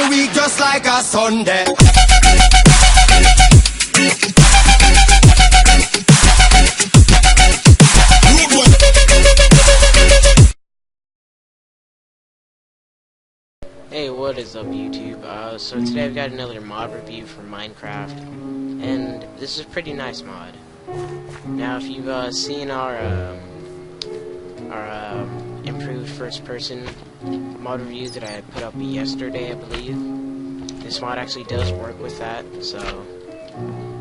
the week just like a Sunday. Hey, what is up YouTube? So today I've got another mod review for Minecraft, and this is a pretty nice mod. Now if you've seen our improved first person mod review that I put up yesterday, I believe, this mod actually does work with that. So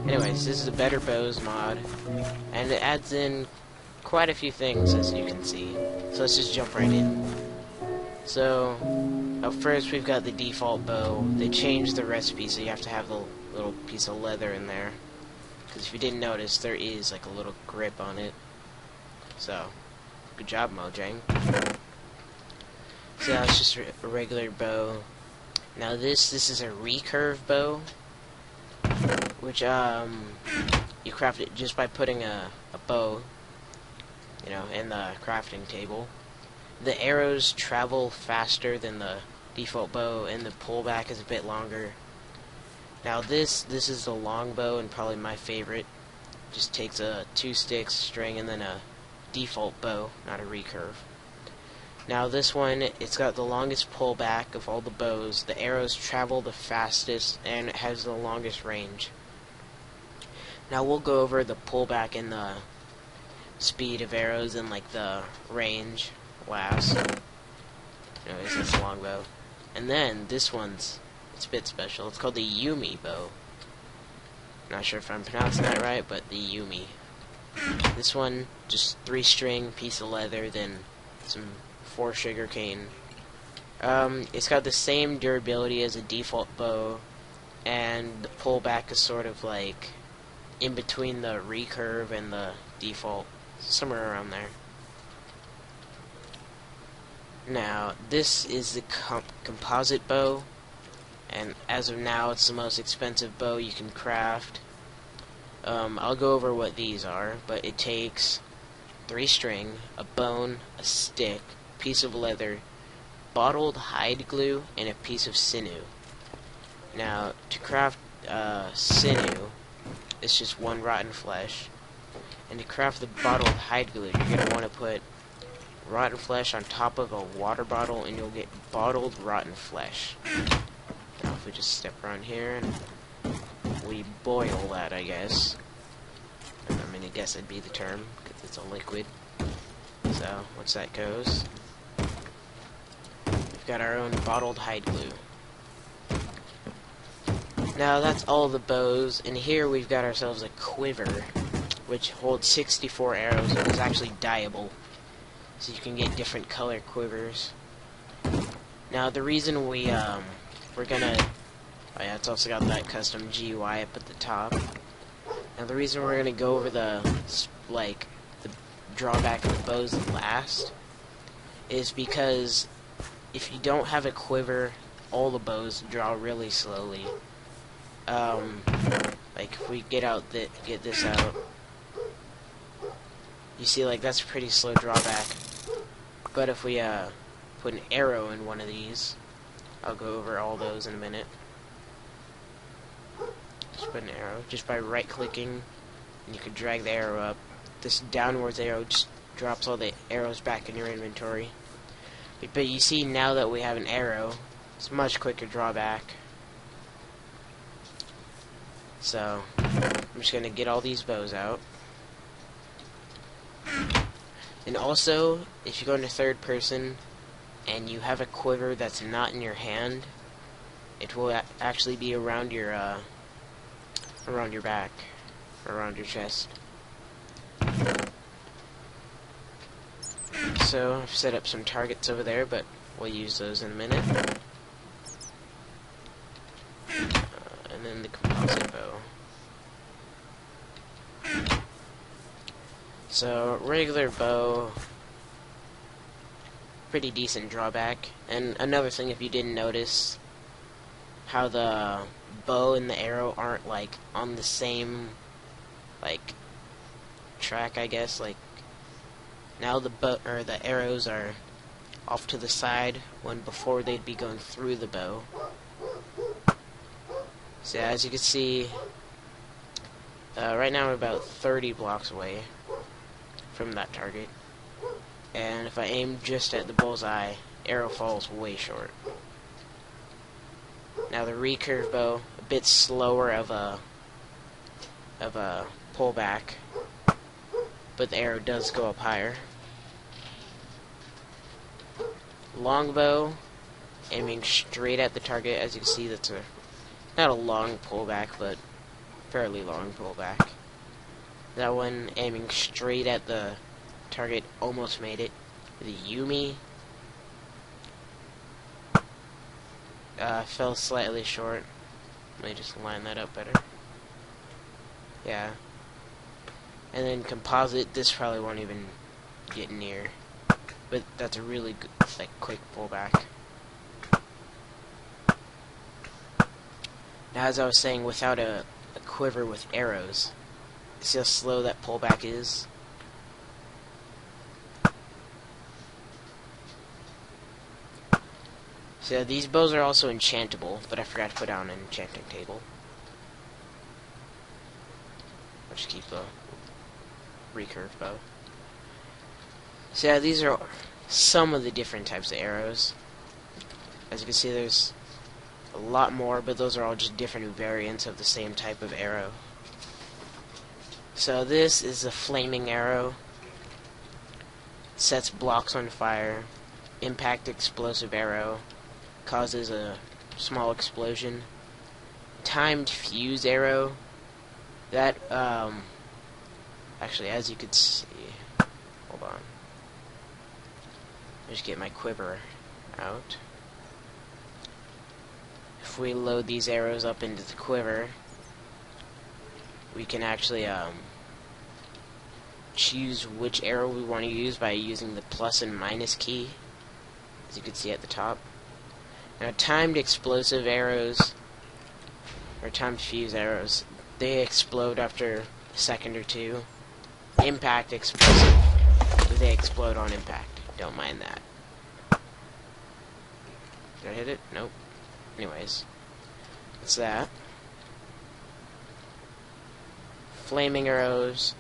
anyways, this is a better bows mod, and it adds in quite a few things, as you can see. So let's just jump right in. So up first we've got the default bow. They changed the recipe, so you have to have the little piece of leather in there, because if you didn't notice, there is like a little grip on it. So good job, Mojang. So it's just a regular bow. Now this is a recurve bow, which you craft it just by putting a bow, you know, in the crafting table. The arrows travel faster than the default bow, and the pullback is a bit longer. Now this is the long bow, and probably my favorite. Just takes a 2-stick string and then a default bow, not a recurve. Now this one, it's got the longest pullback of all the bows. The arrows travel the fastest, and it has the longest range. Now we'll go over the pullback and the speed of arrows and like the range last. Anyways, that's a long bow. And then this one's, it's a bit special. It's called the Yumi bow. Not sure if I'm pronouncing that right, but the Yumi. This one, just 3-string piece of leather, then some 4 sugar cane. It's got the same durability as a default bow, and the pullback is sort of like in between the recurve and the default, somewhere around there. Now, this is the composite bow, and as of now, it's the most expensive bow you can craft. I'll go over what these are, but it takes 3-string, a bone, a stick, a piece of leather, bottled hide glue, and a piece of sinew. Now, to craft sinew, it's just 1 rotten flesh, and to craft the bottled hide glue, you're going to want to put rotten flesh on top of a water bottle, and you'll get bottled rotten flesh. Now if we just step around here and we boil that, I guess. I mean, I guess that'd be the term, because it's a liquid. So once that goes, we've got our own bottled hide glue. Now that's all the bows, and here we've got ourselves a quiver, which holds 64 arrows, and is actually dyeable. So you can get different color quivers. Now the reason we're gonna, oh yeah, it's also got that custom GUI up at the top. Now the reason we're gonna go over the drawback of the bows last is because if you don't have a quiver, all the bows draw really slowly. Like if we get this out, you see, like, that's a pretty slow drawback. But if we put an arrow in one of these, I'll go over all those in a minute. Just put an arrow, just by right-clicking, and you can drag the arrow up. This downwards arrow just drops all the arrows back in your inventory. But you see, now that we have an arrow, it's a much quicker drawback. So, I'm just going to get all these bows out. And also, if you go into third person and you have a quiver that's not in your hand, it will actually be around your back, around your chest. So I've set up some targets over there, but we'll use those in a minute. And then the composite bow. So, regular bow, pretty decent drawback. And another thing, if you didn't notice, how the bow and the arrow aren't, like, on the same, like, track, I guess. Like, now the arrows are off to the side, when before they'd be going through the bow. So as you can see, right now we're about 30 blocks away from that target. And if I aim just at the bullseye, arrow falls way short. Now the recurve bow, a bit slower of a pullback, but the arrow does go up higher. Longbow, aiming straight at the target. As you can see, that's not a long pullback, but fairly long pullback. That one aiming straight at the target, almost made it. The Yumi fell slightly short. Let me just line that up better. Yeah. And then composite, this probably won't even get near. But that's a really good, like, quick pullback. Now, as I was saying, without a quiver with arrows, see how slow that pullback is? So these bows are also enchantable, but I forgot to put down an enchanting table. I'll just keep a recurve bow. So yeah, these are some of the different types of arrows. As you can see, there's a lot more, but those are all just different variants of the same type of arrow. So this is a flaming arrow. Sets blocks on fire. Impact explosive arrow. Causes a small explosion. Timed fuse arrow. That, actually, as you can see, hold on. Just get my quiver out. If we load these arrows up into the quiver, we can actually choose which arrow we want to use by using the plus and minus key, as you can see at the top. Now, timed explosive arrows, or timed fuse arrows, they explode after a second or two. Impact explosive, they explode on impact. Don't mind that. Did I hit it? Nope. Anyways, that's that. Flaming arrows,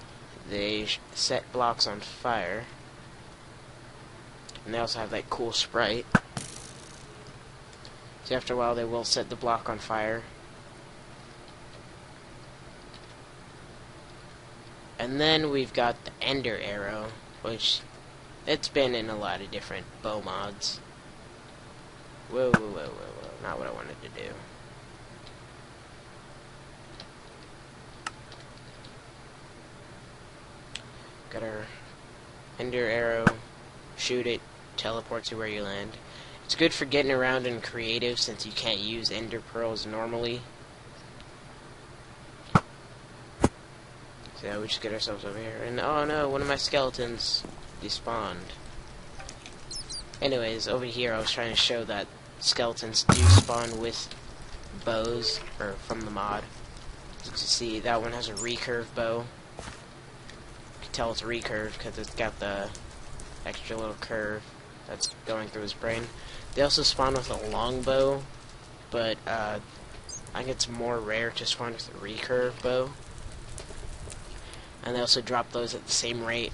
they set blocks on fire. And they also have that cool sprite. So after a while they will set the block on fire. And then we've got the Ender Arrow, which it's been in a lot of different bow mods. Whoa, whoa, whoa, whoa, whoa. Not what I wanted to do. Got our Ender Arrow. Shoot it. Teleports you where you land. It's good for getting around in creative since you can't use Ender Pearls normally. So yeah, we just get ourselves over here. And oh no, one of my skeletons despawned. Anyways, over here I was trying to show that skeletons do spawn with bows, or from the mod. As you can see, that one has a recurve bow. You can tell it's recurve because it's got the extra little curve that's going through his brain. They also spawn with a longbow, but I think it's more rare to spawn with a recurve bow. And they also drop those at the same rate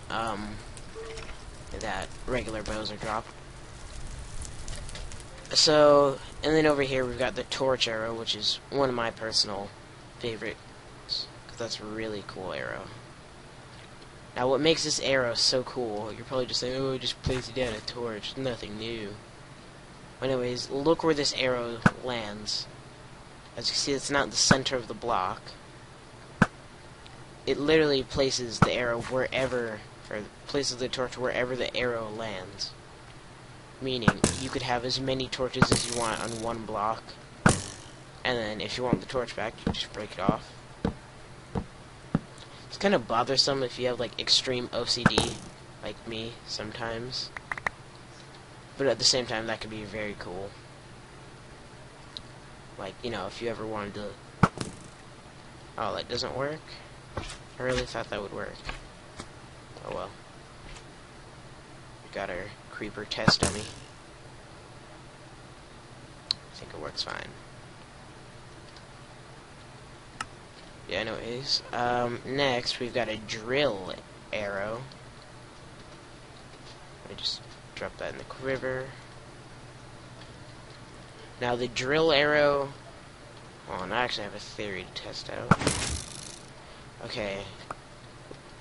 that regular bows are dropped. So, and then over here we've got the torch arrow, which is one of my personal favorites, because that's a really cool arrow. Now what makes this arrow so cool, you're probably just saying, oh, just place it down a torch, nothing new. Anyways, look where this arrow lands. As you can see, it's not the center of the block. It literally places the arrow wherever, or places the torch wherever the arrow lands. Meaning, you could have as many torches as you want on one block, and then if you want the torch back, you just break it off. It's kind of bothersome if you have, like, extreme OCD, like me, sometimes. But at the same time, that could be very cool. Like, you know, if you ever wanted to... Oh, that doesn't work? I really thought that would work. Oh well. We got our creeper test dummy. I think it works fine. Yeah, anyways. Next, we've got a drill arrow. Let me just drop that in the quiver. Now, the drill arrow... Hold on, I actually have a theory to test out. Okay.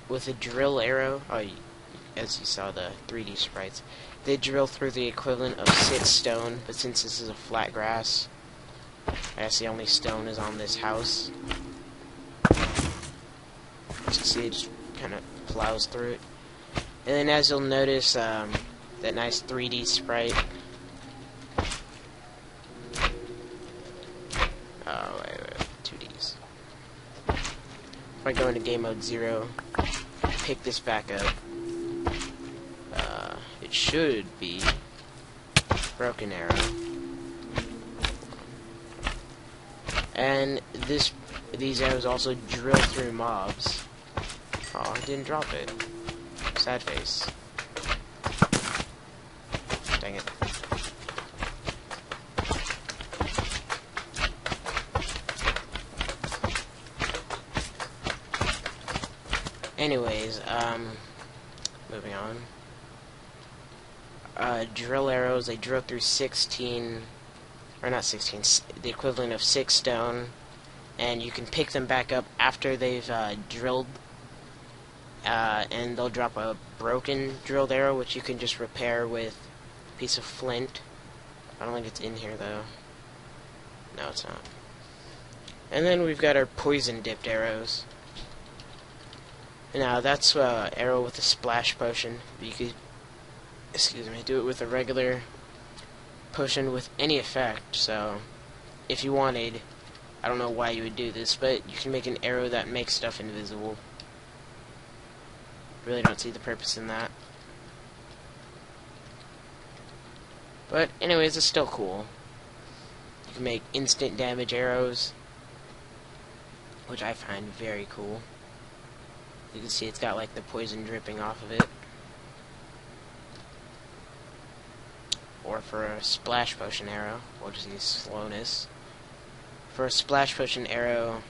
With a drill arrow... Oh, as you saw the 3D sprites, they drill through the equivalent of 6 stone, but since this is a flat grass, I guess the only stone is on this house. As you see, it just kind of plows through it. And then as you'll notice, that nice 3D sprite. Oh, wait, 2Ds. If I go into game mode 0, pick this back up. It should be broken arrow. And these arrows also drill through mobs. Oh, I didn't drop it. Sad face. Dang it. Anyways, moving on. Drill arrows, they drill through 16, or not 16, the equivalent of 6 stone, and you can pick them back up after they've drilled, and they'll drop a broken drilled arrow, which you can just repair with a piece of flint. I don't think it's in here, though. No, it's not. And then we've got our poison-dipped arrows. Now, that's an arrow with a splash potion. You could, do it with a regular potion with any effect. So, if you wanted, I don't know why you would do this, but you can make an arrow that makes stuff invisible. Really don't see the purpose in that. But, anyways, it's still cool. You can make instant damage arrows, which I find very cool. You can see it's got like the poison dripping off of it. Or for a splash potion arrow, we'll just use slowness. For a splash potion arrow,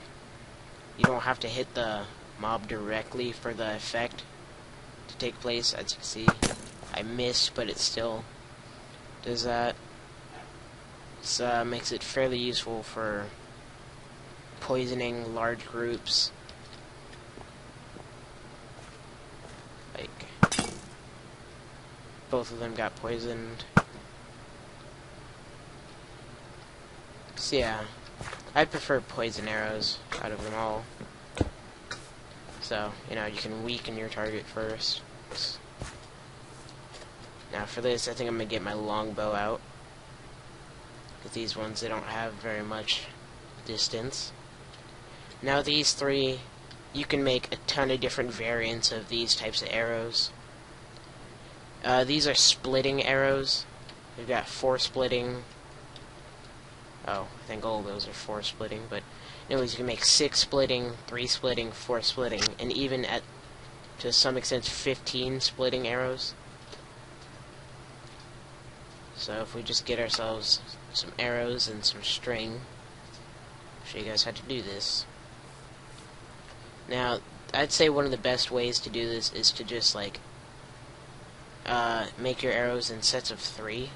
you don't have to hit the mob directly for the effect to take place. As you can see, I missed, but it still does that. This makes it fairly useful for poisoning large groups. Like, both of them got poisoned. So yeah, I prefer poison arrows out of them all. So, you know, you can weaken your target first. Now for this, I think I'm going to get my longbow out. Because these ones, they don't have very much distance. Now these three, you can make a ton of different variants of these types of arrows. These are splitting arrows. We've got 4 splitting. Oh, I think all of those are 4 splitting, but anyways, you can make 6 splitting, 3 splitting, 4 splitting, and even at, to some extent, 15 splitting arrows. So if we just get ourselves some arrows and some string, I'll show you guys how to do this. Now, I'd say one of the best ways to do this is to just, like, make your arrows in sets of 3.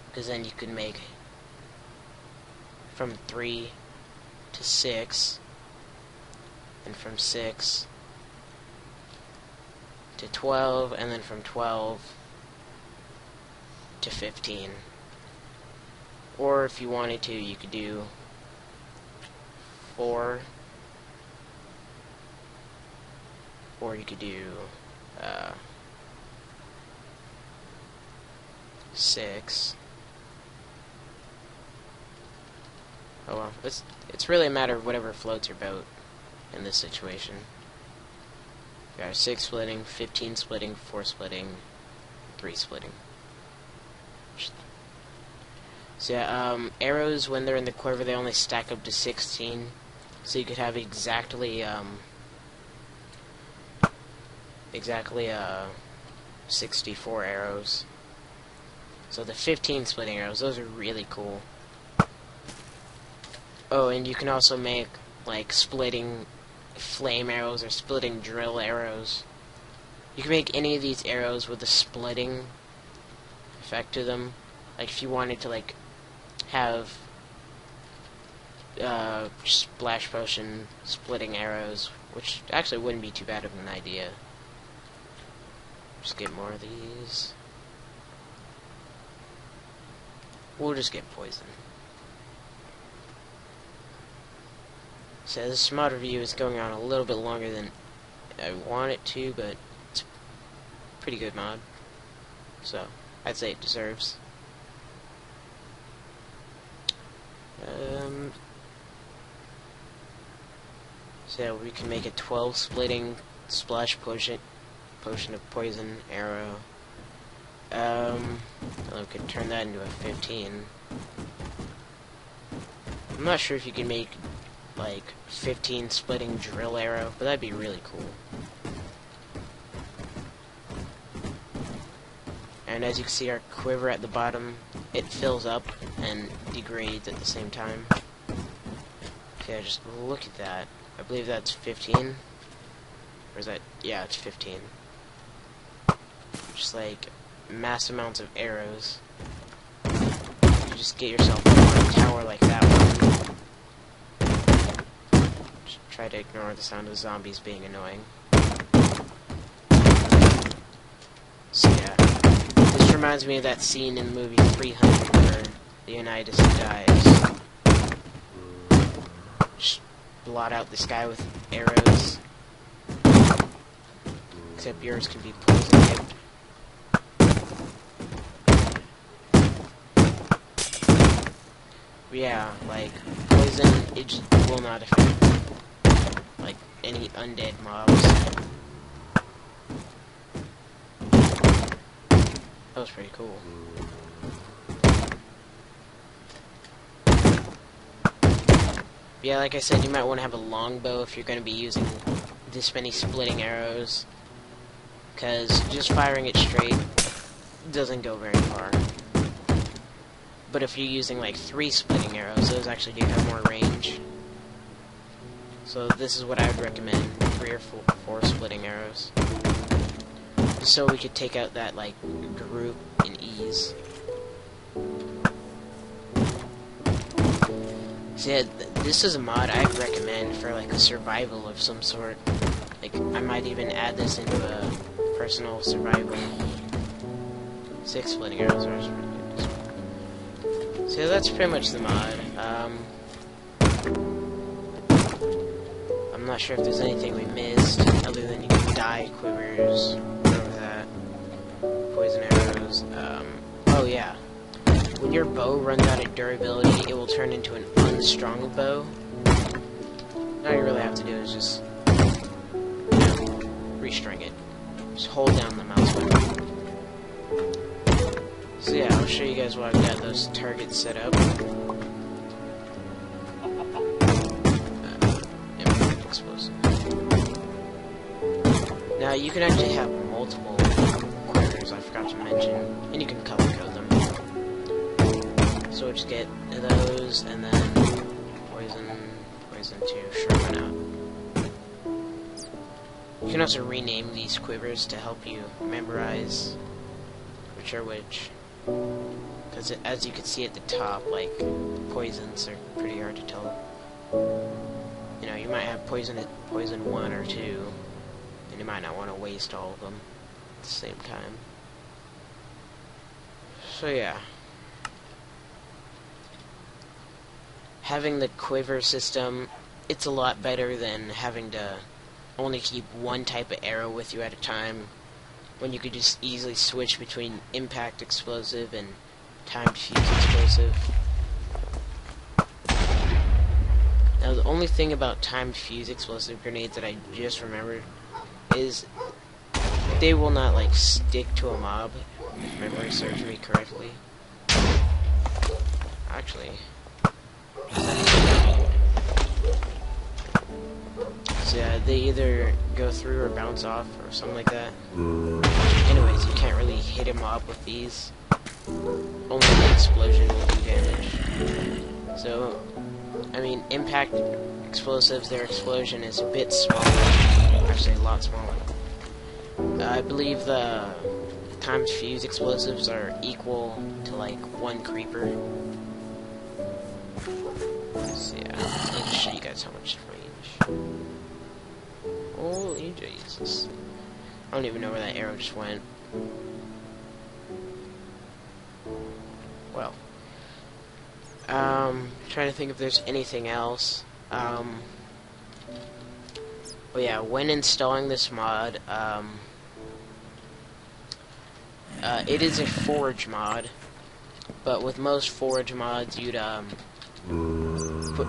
Because then you can make from 3 to 6, and from 6 to 12, and then from 12 to 15. Or if you wanted to, you could do 4, or you could do 6. Oh well, it's really a matter of whatever floats your boat in this situation. You got 6 splitting, 15 splitting, 4 splitting, 3 splitting. So yeah, arrows, when they're in the quiver, they only stack up to 16. So you could have exactly 64 arrows. So the 15 splitting arrows, those are really cool. Oh, and you can also make like splitting flame arrows or splitting drill arrows. You can make any of these arrows with a splitting effect to them. Like if you wanted to like have splash potion splitting arrows, which actually wouldn't be too bad of an idea. Just get more of these. We'll just get poison. So this mod review is going on a little bit longer than I want it to, but it's a pretty good mod. So I'd say it deserves. So we can make a 12 splitting splash potion of poison arrow. We could turn that into a 15. I'm not sure if you can make like 15 splitting drill arrow, but that'd be really cool. And as you can see, our quiver at the bottom, it fills up and degrades at the same time. Okay, just look at that. I believe that's 15. Or is that? Yeah, it's 15. Just like mass amounts of arrows. You just get yourself a tower like that one. Just try to ignore the sound of zombies being annoying. So yeah, this reminds me of that scene in the movie 300 where Leonidas dies. Just blot out the sky with arrows. Except yours can be poison tipped. Yeah, like, poison, it just will not affect, like, any undead mobs. That was pretty cool. Yeah, like I said, you might want to have a longbow if you're going to be using this many splitting arrows, because just firing it straight doesn't go very far. But if you're using like 3 splitting arrows, those actually do have more range. So this is what I would recommend, 3 or 4 splitting arrows. So we could take out that like group in ease. So yeah, this is a mod I'd recommend for like a survival of some sort. Like I might even add this into a personal survival. 6 splitting arrows are pretty good. So that's pretty much the mod. I'm not sure if there's anything we missed, other than you can dye quivers, over that, poison arrows. Oh yeah, when your bow runs out of durability, it will turn into an unstrung bow. All you really have to do is just, restring it. Just hold down the mouse button. So yeah, I'll show you guys why I've got those targets set up. Explosive. Now you can actually have multiple quivers, I forgot to mention, and you can color code them. So we'll just get those, and then poison 2, sure, why not. You can also rename these quivers to help you memorize which are which. Because as you can see at the top, like, poisons are pretty hard to tell. You know, you might have poison 1 or 2, and you might not want to waste all of them at the same time. So yeah. Having the quiver system, it's a lot better than having to only keep one type of arrow with you at a time, when you could just easily switch between impact explosive and timed fuse explosive. Now the only thing about timed fuse explosive grenades that I just remembered is they will not like stick to a mob, if memory serves me correctly. Actually, so yeah, they either go through or bounce off or something like that. Anyways, you can't really hit him up with these. Only the explosion will do damage. So, I mean, mean, impact explosives, their explosion is a bit smaller. Actually, a lot smaller. I believe the times fuse explosives are equal to like 1 creeper. So yeah, I'll just show you guys how much range. Holy Jesus. I don't even know where that arrow just went. Well. Trying to think if there's anything else. Oh yeah, when installing this mod, it is a forge mod, but with most forge mods, you'd,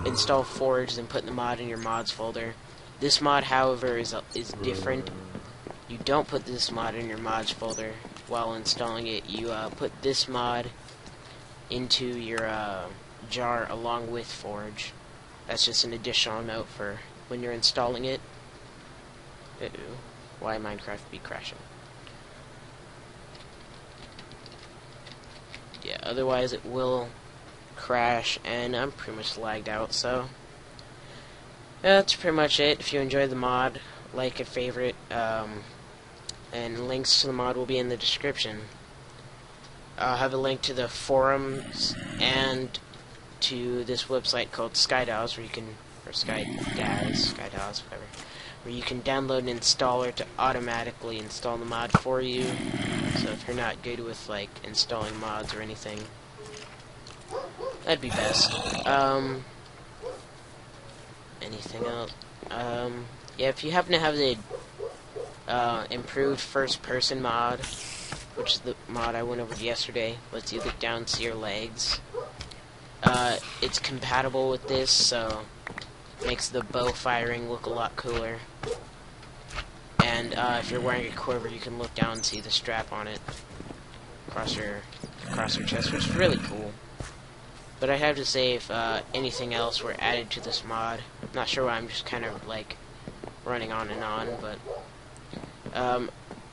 install forge and put the mod in your mods folder. This mod, however, is different. You don't put this mod in your mods folder while installing it. You, put this mod into your, jar along with forge. That's just an additional note for when you're installing it. Uh-oh. Why Minecraft be crashing? Yeah, otherwise it will crash, and I'm pretty much lagged out, so that's pretty much it. If you enjoyed the mod, like and favorite, and links to the mod will be in the description. I'll have a link to the forums and to this website called Skydaz, where you can, or Skydaz, whatever, where you can download an installer to automatically install the mod for you. So if you're not good with like installing mods or anything, that'd be best. Anything else? Yeah, if you happen to have the improved first-person mod, which is the mod I went over yesterday, lets you look down and see your legs. It's compatible with this, so makes the bow firing look a lot cooler. And if you're wearing a quiver, you can look down and see the strap on it across your chest, which is really cool. But I have to say, if anything else were added to this mod, I'm not sure why I'm just kind of like running on and on, but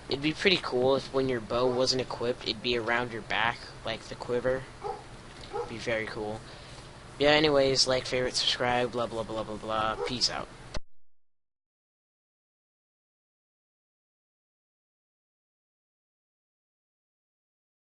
it'd be pretty cool if when your bow wasn't equipped, it'd be around your back, like the quiver. It'd be very cool. Yeah, anyways, like, favorite, subscribe, blah blah blah blah blah. Peace out.